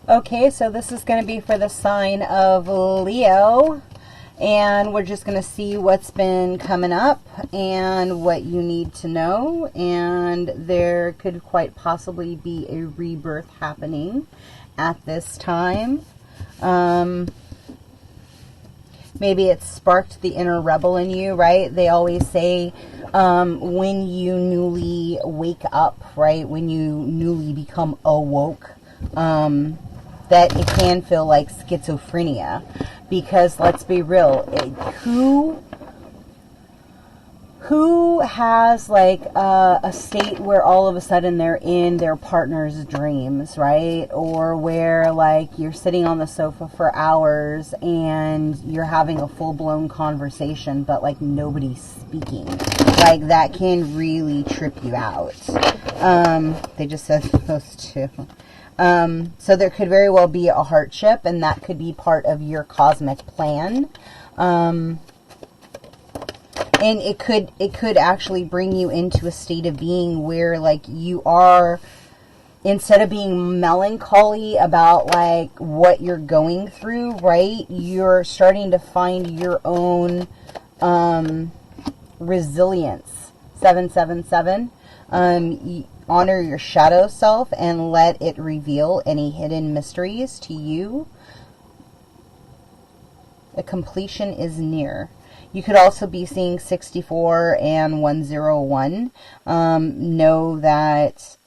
Okay, so this is going to be for the sign of Leo. And we're just going to see what's been coming up and what you need to know. And there could quite possibly be a rebirth happening at this time. Maybe it sparked the inner rebel in you, right? They always say when you newly wake up, right? When you newly become awoke, that it can feel like schizophrenia. Because let's be real, who has like a state where all of a sudden they're in their partner's dreams, right? Or where like you're sitting on the sofa for hours and you're having a full-blown conversation, but like nobody's speaking. Like that can really trip you out. They just said those two. So there could very well be a hardship, and that could be part of your cosmic plan. And it could actually bring you into a state of being where like you are, instead of being melancholy about like what you're going through, right? You're starting to find your own resilience. 777. Honor your shadow self and let it reveal any hidden mysteries to you. A completion is near. You could also be seeing 64 and 101. Know that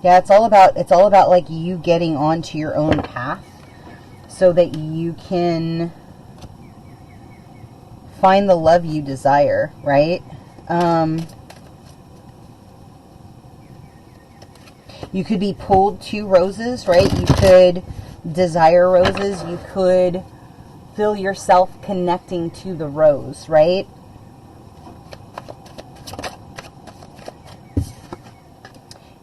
it's all about like you getting onto your own path so that you can find the love you desire, right? You could be pulled to roses, right? You could desire roses. You could feel yourself connecting to the rose, right?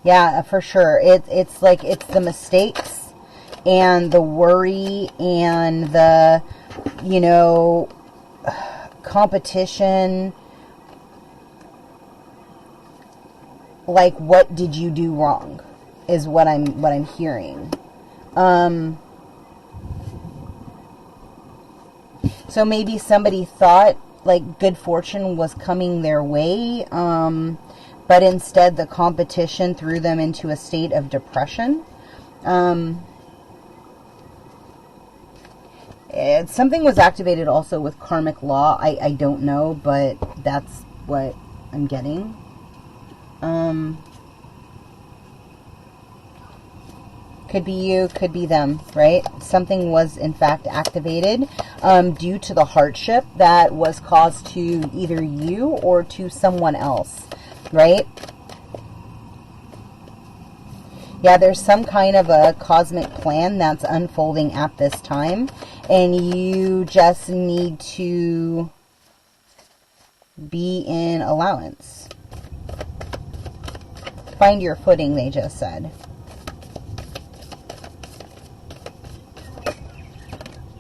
Yeah, for sure. It's like it's the mistakes and the worry and the, competition. Like, what did you do wrong is what I'm hearing. So maybe somebody thought like good fortune was coming their way, but instead the competition threw them into a state of depression. Something was activated also with karmic law. I don't know, but that's what I'm getting. Could be you, could be them, right? Something was in fact activated due to the hardship that was caused to either you or to someone else, right? Yeah, there's some kind of a cosmic plan that's unfolding at this time, and you just need to be in allowance. Find your footing, they just said.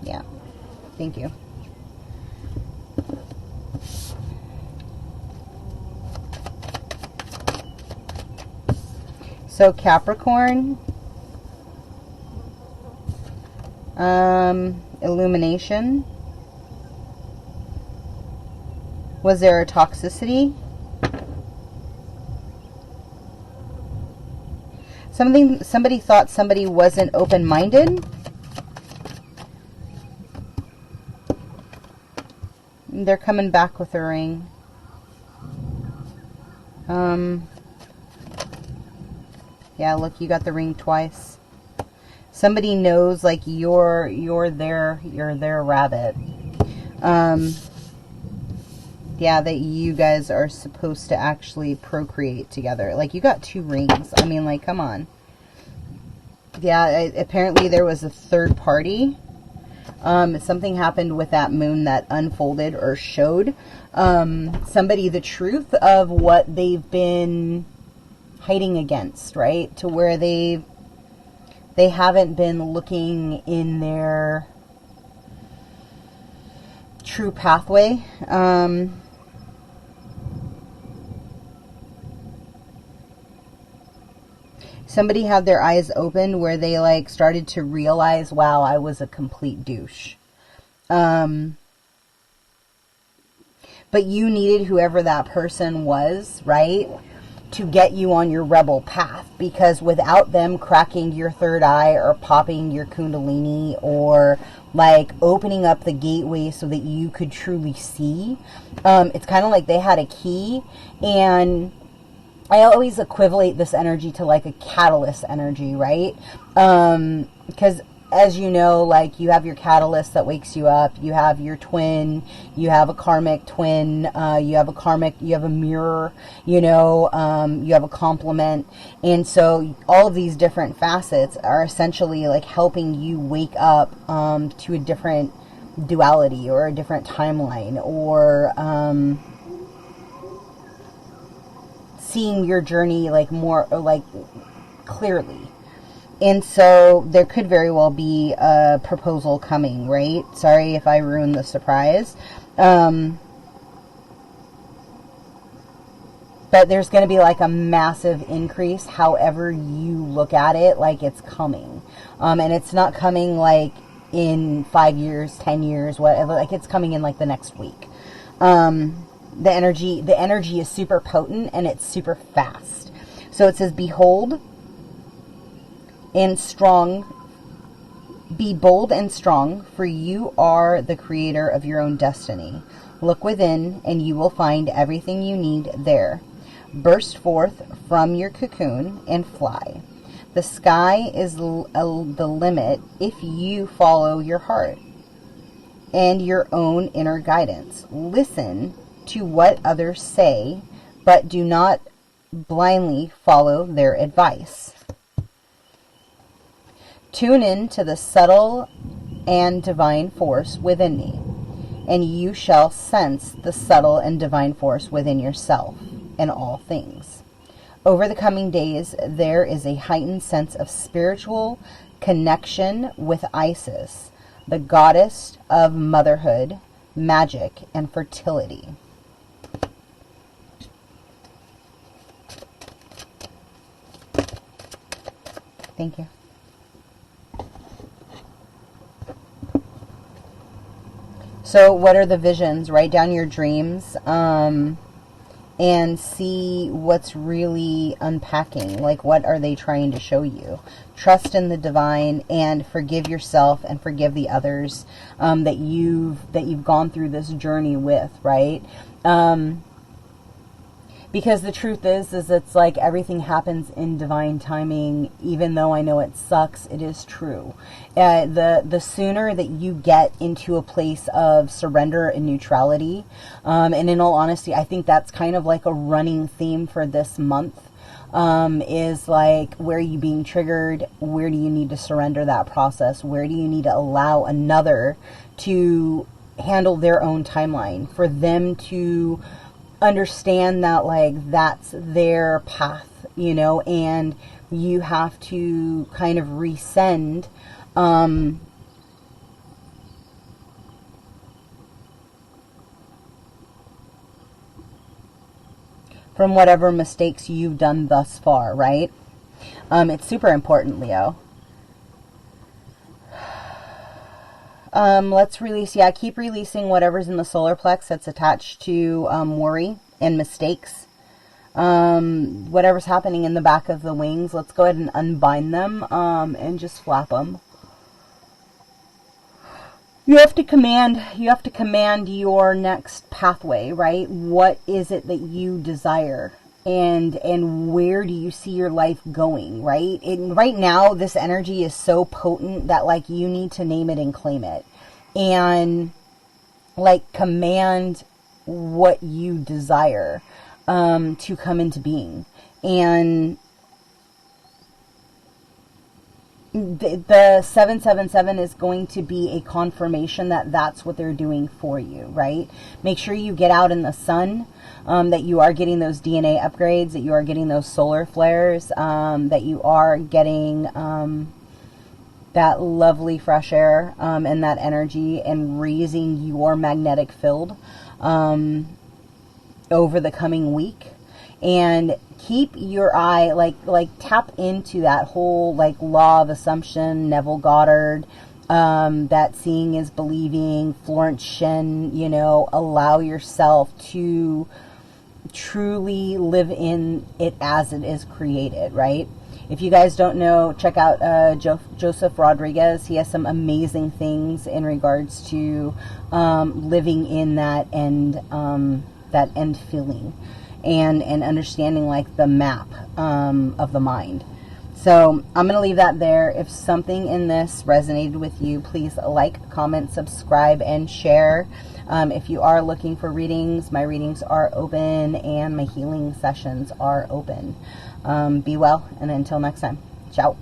Yeah, thank you. So Capricorn, illumination. Was there a toxicity? Somebody thought somebody wasn't open-minded. They're coming back with a ring. Yeah, look, you got the ring twice. Somebody knows, like, you're their rabbit. Yeah, that you guys are supposed to actually procreate together. Like, you got 2 rings. I mean, like, come on. Yeah, apparently there was a third party. Something happened with that moon that unfolded or showed somebody the truth of what they've been hiding against, right? To where they haven't been looking in their true pathway. Somebody had their eyes opened where they like started to realize, wow, I was a complete douche. But you needed whoever that person was, right, to get you on your rebel path, because without them cracking your third eye or popping your kundalini or like opening up the gateway so that you could truly see, it's kind of like they had a key. And I always equivalent this energy to like a catalyst energy, right? Because as you know, like you have your catalyst that wakes you up, you have your twin, you have a karmic twin, you have a mirror, you have a complement. And so all of these different facets are essentially like helping you wake up to a different duality or a different timeline, or seeing your journey like more like clearly. And so there could very well be a proposal coming, right? Sorry if I ruined the surprise. But there's going to be like a massive increase, however you look at it, like it's coming. And it's not coming like in 5 years, 10 years, whatever. Like it's coming in like the next week. The energy is super potent and it's super fast. So it says, behold, and strong, be bold and strong, for you are the creator of your own destiny. Look within, and you will find everything you need there. Burst forth from your cocoon and fly. The sky is the limit if you follow your heart and your own inner guidance. Listen to what others say, but do not blindly follow their advice. Tune in to the subtle and divine force within me, and you shall sense the subtle and divine force within yourself and all things. Over the coming days, there is a heightened sense of spiritual connection with Isis, the goddess of motherhood, magic, and fertility. Thank you. So what are the visions? Write down your dreams and see what's really unpacking. Like, what are they trying to show you? Trust in the divine and forgive yourself and forgive the others that you've gone through this journey with, right? Because the truth is it's like everything happens in divine timing. Even though I know it sucks, it is true. The sooner that you get into a place of surrender and neutrality, and in all honesty, I think that's kind of like a running theme for this month, is like, where are you being triggered? Where do you need to surrender that process? Where do you need to allow another to handle their own timeline, for them to understand that like that's their path, and you have to kind of resend from whatever mistakes you've done thus far, right? It's super important, Leo. Let's release, keep releasing whatever's in the solar plex that's attached to worry and mistakes. Whatever's happening in the back of the wings, let's go ahead and unbind them and just flap them. You have to command your next pathway, right? What is it that you desire? And where do you see your life going, right? Right now, this energy is so potent that like you need to name it and claim it. And like command what you desire to come into being. And the 777 is going to be a confirmation that that's what they're doing for you, right? Make sure you get out in the sun, that you are getting those DNA upgrades, that you are getting those solar flares, that you are getting that lovely fresh air and that energy, and raising your magnetic field over the coming week. and keep your eye, like tap into that whole like law of assumption, Neville Goddard, that seeing is believing, Florence Shen, you know, allow yourself to truly live in it as it is created, right? If you guys don't know, check out Joseph Rodriguez. He has some amazing things in regards to living in that end feeling, and understanding like the map of the mind. So I'm going to leave that there. If something in this resonated with you, please like, comment, subscribe, and share. If you are looking for readings, my readings are open and my healing sessions are open. Be well, and until next time, ciao.